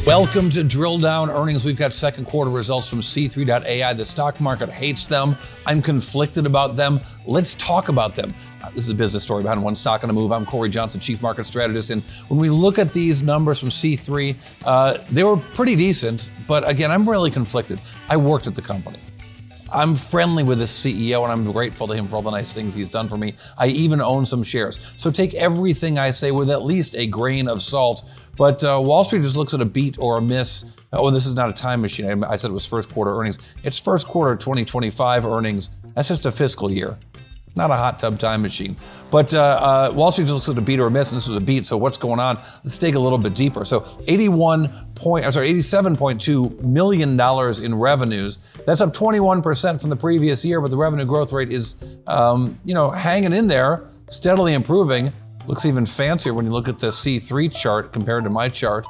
Welcome to Drill Down Earnings. We've got second quarter results from C3.ai. The stock market hates them. I'm conflicted about them. Let's talk about them. This is a business story behind one stock on the move. I'm Cory Johnson, Chief Market Strategist. And when we look at these numbers from C3, they were pretty decent. But again, I'm really conflicted. I worked at the company. I'm friendly with the CEO and I'm grateful to him for all the nice things he's done for me. I even own some shares. So take everything I say with at least a grain of salt. But Wall Street just looks at a beat or a miss. Oh, this is not a time machine. I said it was first quarter earnings. It's first quarter 2025 earnings. That's just a fiscal year. Not a hot tub time machine. But Wall Street just looks at a beat or a miss, and this was a beat, so what's going on? Let's dig a little bit deeper. So $87.2 million in revenues. That's up 21% from the previous year, but the revenue growth rate is hanging in there, steadily improving. Looks even fancier when you look at the C3 chart compared to my chart.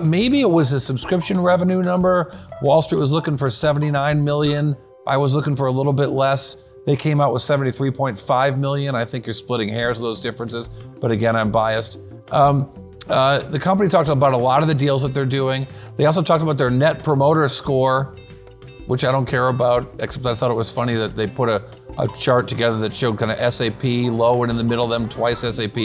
Maybe it was a subscription revenue number. Wall Street was looking for 79 million. I was looking for a little bit less. They came out with 73.5 million. I think you're splitting hairs with those differences, but again, I'm biased. The company talked about a lot of the deals that they're doing. They also talked about their net promoter score, which I don't care about, except I thought it was funny that they put a chart together that showed kind of SAP low and in the middle of them twice SAP,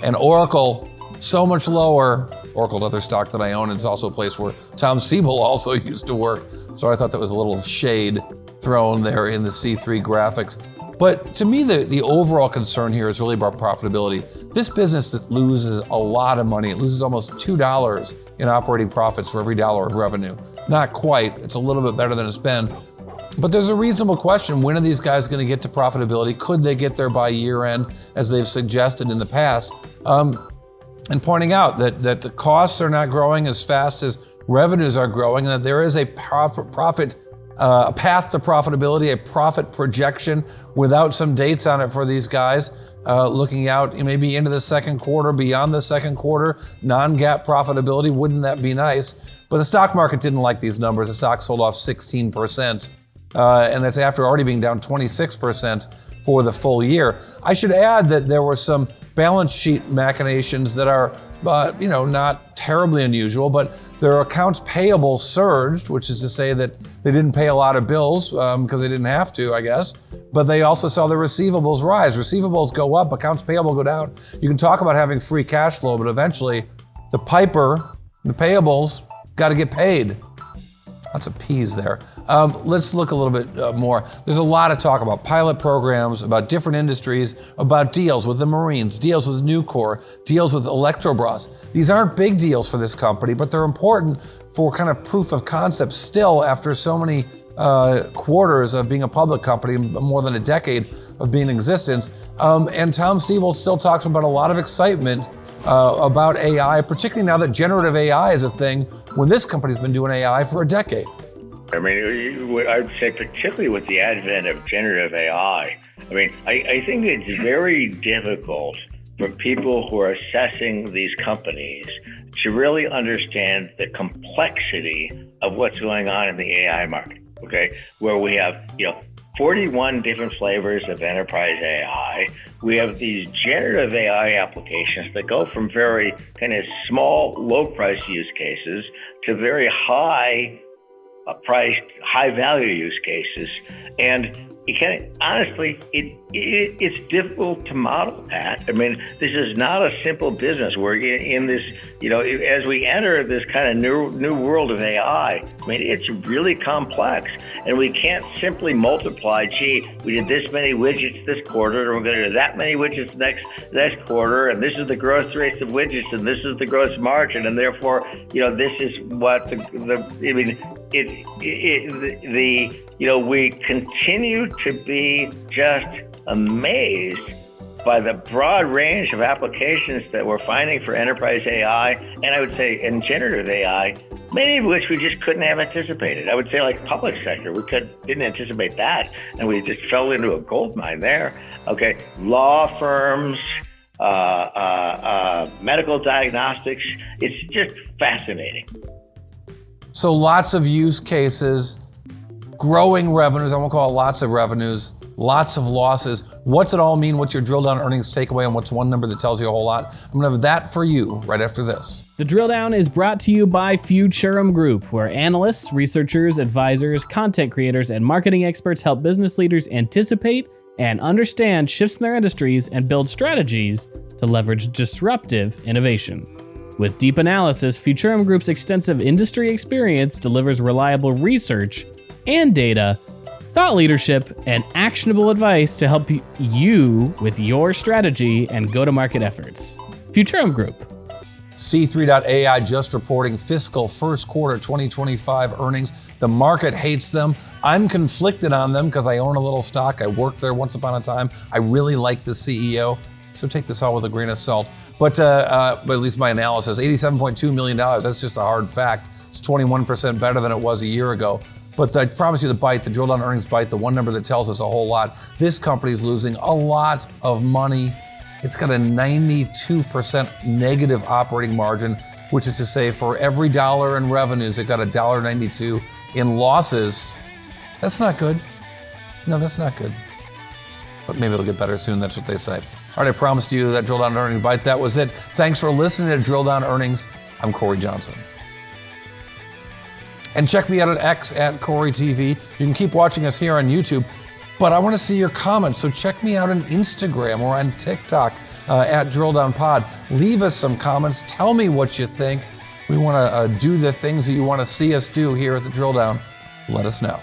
and Oracle so much lower. Oracle, another stock that I own, and it's also a place where Tom Siebel also used to work. So I thought that was a little shade thrown there in the C3 graphics. But to me, the overall concern here is really about profitability. This business that loses a lot of money, it loses almost $2 in operating profits for every dollar of revenue. Not quite, it's a little bit better than it's been. But there's a reasonable question, when are these guys gonna get to profitability? Could they get there by year end, as they've suggested in the past? And pointing out that the costs are not growing as fast as revenues are growing, and that there is a path to profitability, a profit projection without some dates on it for these guys. Looking out maybe into the second quarter, beyond the second quarter, non-GAAP profitability, wouldn't that be nice? But the stock market didn't like these numbers. The stock sold off 16%, and that's after already being down 26% for the full year. I should add that there were some balance sheet machinations that are not terribly unusual, but their accounts payable surged, which is to say that they didn't pay a lot of bills because they didn't have to, I guess. But they also saw the receivables rise. Receivables go up, accounts payable go down. You can talk about having free cash flow, but eventually the piper, the payables, got to get paid. Lots of P's there. Let's look a little bit more. There's a lot of talk about pilot programs, about different industries, about deals with the Marines, deals with Nucor, deals with Electrobras. These aren't big deals for this company, but they're important for kind of proof of concept still after so many quarters of being a public company, more than a decade of being in existence. And Tom Siebel still talks about a lot of excitement about AI, particularly now that generative AI is a thing, when this company's been doing AI for a decade. I mean, I would say particularly with the advent of generative AI, I think it's very difficult for people who are assessing these companies to really understand the complexity of what's going on in the AI market, okay? Where we have, 41 different flavors of enterprise AI. We have these generative AI applications that go from very kind of small, low price use cases to very high priced, high value use cases. And you can honestly, it's difficult to model that. This is not a simple business. We're in this, as we enter this kind of new world of AI, it's really complex, and we can't simply multiply. Gee, we did this many widgets this quarter, and we're going to do that many widgets next quarter, and this is the growth rates of widgets, and this is the gross margin, and therefore, this is what we continue to be just amazed by the broad range of applications that we're finding for enterprise AI, and I would say in generative AI, many of which we just couldn't have anticipated. I would say like public sector, we didn't anticipate that, and we just fell into a gold mine there. Okay, law firms, medical diagnostics, it's just fascinating. So lots of use cases, growing revenues, I won't call it lots of revenues, lots of losses. What's it all mean? What's your drill down earnings takeaway, and what's one number that tells you a whole lot? I'm gonna have that for you right after this. The Drill Down is brought to you by Futurum Group, where analysts, researchers, advisors, content creators, and marketing experts help business leaders anticipate and understand shifts in their industries and build strategies to leverage disruptive innovation. With deep analysis, Futurum Group's extensive industry experience delivers reliable research and data, thought leadership, and actionable advice to help you with your strategy and go-to-market efforts. Futurum Group. C3.ai just reporting fiscal first quarter 2025 earnings. The market hates them. I'm conflicted on them because I own a little stock. I worked there once upon a time. I really like the CEO, so take this all with a grain of salt. But at least my analysis, $87.2 million, that's just a hard fact. It's 21% better than it was a year ago. But I promise you the drill down earnings bite, the one number that tells us a whole lot. This company's losing a lot of money. It's got a 92% negative operating margin, which is to say for every dollar in revenues, it got $1.92 in losses. That's not good. No, that's not good. But maybe it'll get better soon, that's what they say. All right, I promised you that drill down earnings bite. That was it. Thanks for listening to Drill Down Earnings. I'm Cory Johnson. And check me out at X at Cory TV. You can keep watching us here on YouTube, but I want to see your comments. So check me out on Instagram or on TikTok at Drill Down Pod. Leave us some comments. Tell me what you think. We want to do the things that you want to see us do here at the Drill Down. Let us know.